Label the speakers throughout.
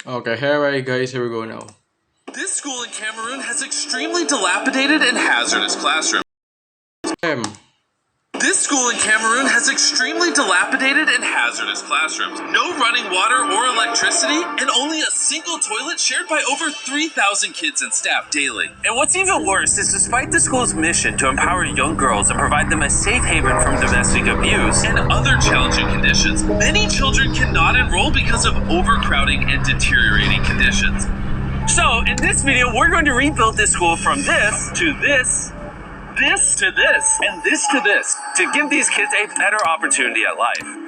Speaker 1: Okay, alright guys, here we go now.
Speaker 2: This school in Cameroon has extremely dilapidated and hazardous classrooms.
Speaker 1: Um,
Speaker 2: This school in Cameroon has extremely dilapidated and hazardous classrooms. No running water or electricity, and only a single toilet shared by over 3,000 kids and staff daily. And what's even worse is despite the school's mission to empower young girls and provide them a safe haven from domestic abuse and other challenging conditions, many children cannot enroll because of overcrowding and deteriorating conditions. So, in this video, we're going to rebuild this school from this to this to this, and this to this, to give these kids a better opportunity at life.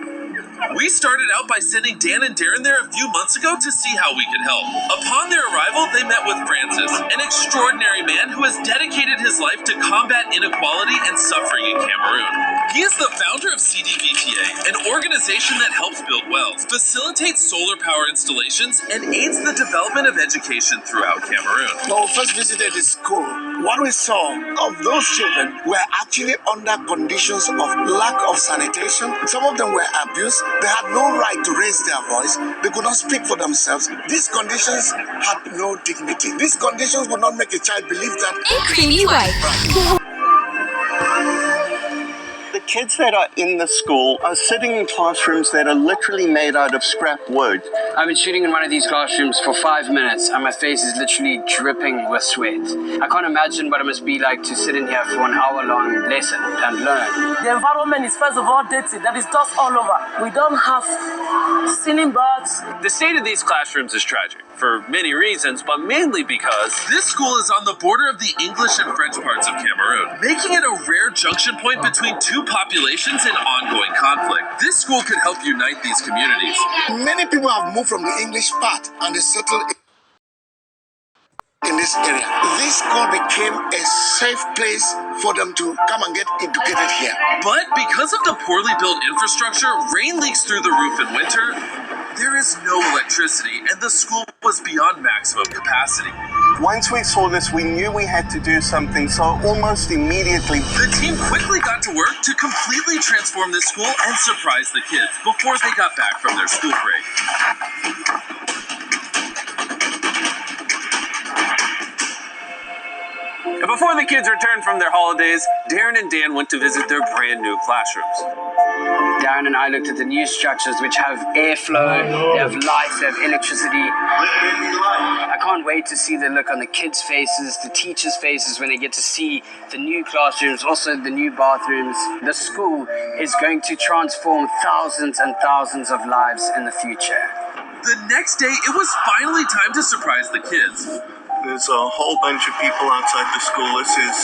Speaker 2: We started out by sending Dan and Darren there a few months ago to see how we could help. Upon their arrival, they met with Francis, an extraordinary man who has dedicated his life to combat inequality and suffering in Cameroon. He is the founder of CDVTA, an organization that helps build wells, facilitates solar power installations, and aids the development of education throughout Cameroon.
Speaker 3: When we first visited the school, what we saw of those children were actually under conditions of lack of sanitation. Some of them were abused. They had no right to raise their voice. They could not speak for themselves. These conditions had no dignity. These conditions would not make a child believe that.
Speaker 4: The kids that are in the school are sitting in classrooms that are literally made out of scrap wood.
Speaker 5: I've been shooting in one of these classrooms for 5 minutes and my face is literally dripping with sweat. I can't imagine what it must be like to sit in here for an hour-long lesson and learn.
Speaker 6: The environment is first of all dirty. There is dust all over. We don't have ceiling boards.
Speaker 2: The state of these classrooms is tragic, for many reasons, but mainly because this school is on the border of the English and French parts of Cameroon, making it a rare junction point between two populations in ongoing conflict. This school could help unite these communities.
Speaker 3: Many people have moved from the English part and they settled in this area. This school became a safe place for them to come and get educated here.
Speaker 2: But because of the poorly built infrastructure, rain leaks through the roof in winter, there is no electricity, and the school was beyond maximum capacity.
Speaker 4: Once we saw this, we knew we had to do something, so almost immediately,
Speaker 2: The team quickly got to work to completely transform this school and surprise the kids before they got back from their school break. And before the kids returned from their holidays, Darren and Dan went to visit their brand new classrooms.
Speaker 5: Darren and I looked at the new structures which have airflow, they have lights, they have electricity. I can't wait to see the look on the kids' faces, the teachers' faces when they get to see the new classrooms, also the new bathrooms. The school is going to transform thousands and thousands of lives in the future.
Speaker 2: The next day, it was finally time to surprise the kids.
Speaker 4: there's a whole bunch of people outside the school. This is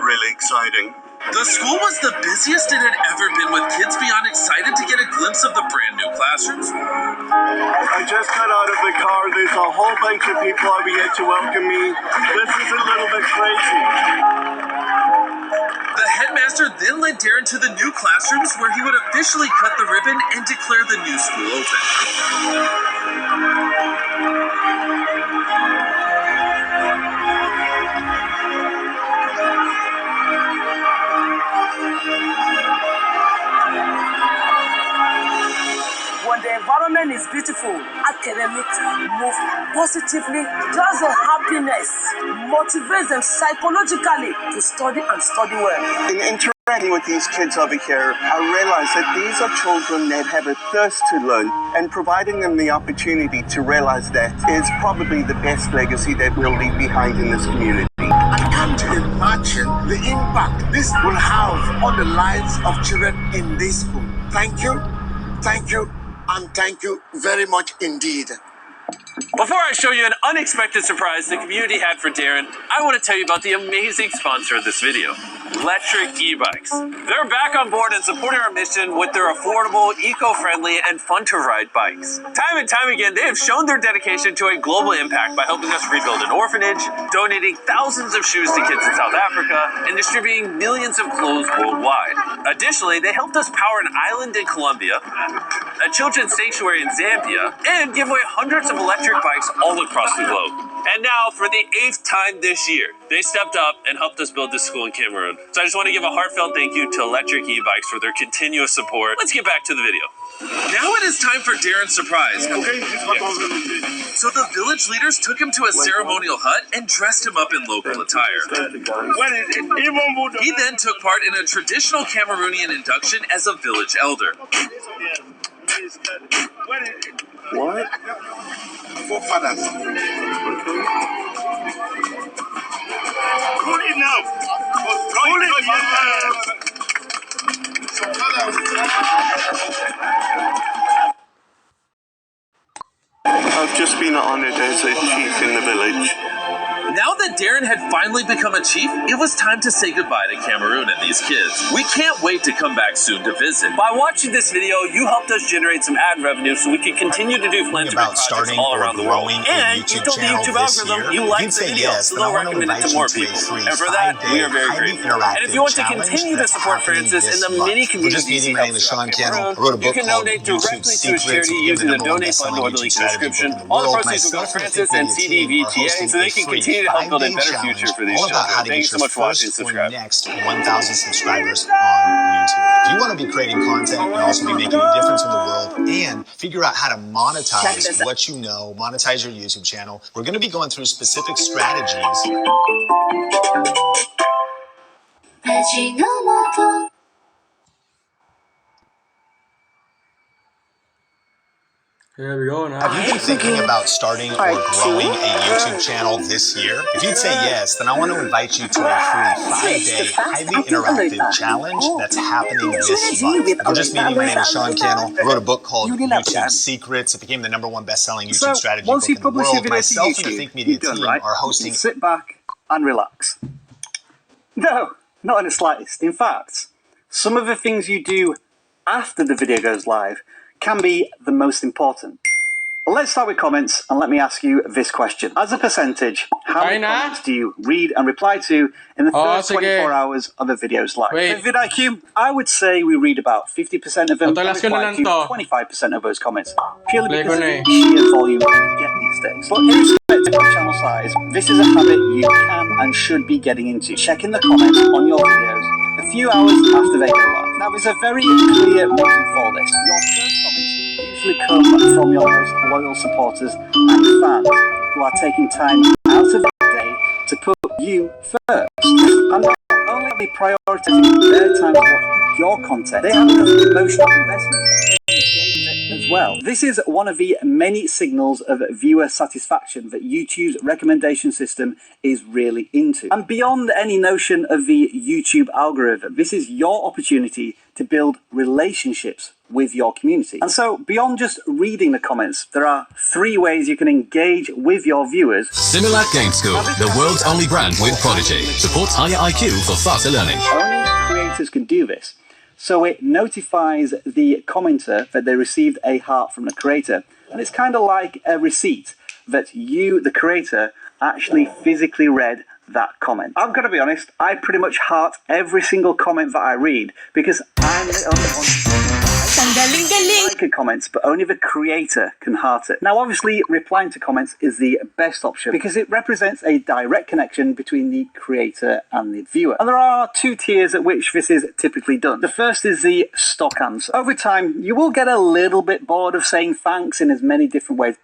Speaker 4: really exciting.
Speaker 2: The school was the busiest it had ever been, with kids beyond excited to get a glimpse of the brand new classrooms.
Speaker 4: I just got out of the car. There's a whole bunch of people over here to welcome me. This is a little bit crazy.
Speaker 2: The headmaster then led Darren to the new classrooms, where he would officially cut the ribbon and declare the new school open.
Speaker 6: When the environment is beautiful, academics move positively. Just the happiness motivates them psychologically to study and study well.
Speaker 4: In interacting with these kids over here, I realize that these are children that have a thirst to learn, and providing them the opportunity to realize that is probably the best legacy that we'll leave behind in this community.
Speaker 3: I can't imagine the impact this will have on the lives of children in this school. Thank you, and thank you very much indeed.
Speaker 2: Before I show you an unexpected surprise the community had for Darren, I want to tell you about the amazing sponsor of this video, Electric E-Bikes. They're back on board and supporting our mission with their affordable, eco-friendly, and fun-to-ride bikes. Time and time again, they have shown their dedication to a global impact by helping us rebuild an orphanage, donating thousands of shoes to kids in South Africa, and distributing millions of clothes worldwide. Additionally, they helped us power an island in Colombia, a children's sanctuary in Zambia, and give away hundreds of electric bikes all across the globe. And now, for the 8th time this year, they stepped up and helped us build this school in Cameroon. So I just want to give a heartfelt thank you to Electric E-Bikes for their continuous support. Let's get back to the video. Now it is time for Darren's surprise. So the village leaders took him to a ceremonial hut and dressed him up in local attire. He then took part in a traditional Cameroonian induction as a village elder.
Speaker 3: What? Forefathers.
Speaker 7: Cool it now. Cool it, yes.
Speaker 4: I've just been honored as a chief in the village.
Speaker 2: Now that Darren had finally become a chief, it was time to say goodbye to Cameroon and these kids. We can't wait to come back soon to visit.
Speaker 8: By watching this video, you helped us generate some ad revenue so we can continue to do philanthropy projects all around the world. And you told the YouTube algorithm you liked the video, so they'll recommend it to more people. And for that, we are very grateful. And if you want to continue to support Francis and the many communities he helps throughout Cameroon, you can donate directly to his charity using the Donate Fund or the link in the description. All the proceeds will go to Francis and CDVTA so they can continue to help build a better future for these children. Thanks so much for watching. Subscribe.
Speaker 9: Next 1,000 subscribers on YouTube. If you want to be creating content and also be making a difference in the world and figure out how to monetize what you know, monetize your YouTube channel, we're going to be going through specific strategies.
Speaker 1: Here we go now.
Speaker 9: Have you been thinking about starting or growing a YouTube channel this year? If you'd say yes, then I want to invite you to a free 5-day, highly interactive challenge that's happening this month. If you're just meeting, my name is Sean Cannell. I wrote a book called YouTube Secrets. It became the #1 best-selling YouTube strategy book in the world. Myself and the Think Media team are hosting...
Speaker 8: Sit back and relax. No, not in the slightest. In fact, some of the things you do after the video goes live can be the most important. But let's start with comments, and let me ask you this question. As a percentage, how many comments do you read and reply to in the first 24 hours of a video's life? With vidIQ, I would say we read about 50% of them and reply to 25% of those comments, purely because of the sheer volume we get these days. But irrespective of channel size, this is a habit you can and should be getting into. Checking the comments on your videos a few hours after they go live. Now, there's a very clear reason for this. Your first comments usually come from your most loyal supporters and fans who are taking time out of their day to put you first. And not only are they prioritizing their time to watch your content, they have enough emotional investment as well. This is one of the many signals of viewer satisfaction that YouTube's recommendation system is really into. And beyond any notion of the YouTube algorithm, this is your opportunity to build relationships with your community. And so, beyond just reading the comments, there are 3 ways you can engage with your viewers.
Speaker 10: Similac Game School, the world's only brand with Prodigy, supports higher IQ for faster learning.
Speaker 8: Only creators can do this. So it notifies the commenter that they received a heart from the creator. And it's kind of like a receipt that you, the creator, actually physically read that comment. I've got to be honest, I pretty much heart every single comment that I read because I'm the only one like comments, but only the creator can heart it. Now, obviously, replying to comments is the best option because it represents a direct connection between the creator and the viewer. And there are 2 tiers at which this is typically done. The first is the stock answer. Over time, you will get a little bit bored of saying thanks in as many different ways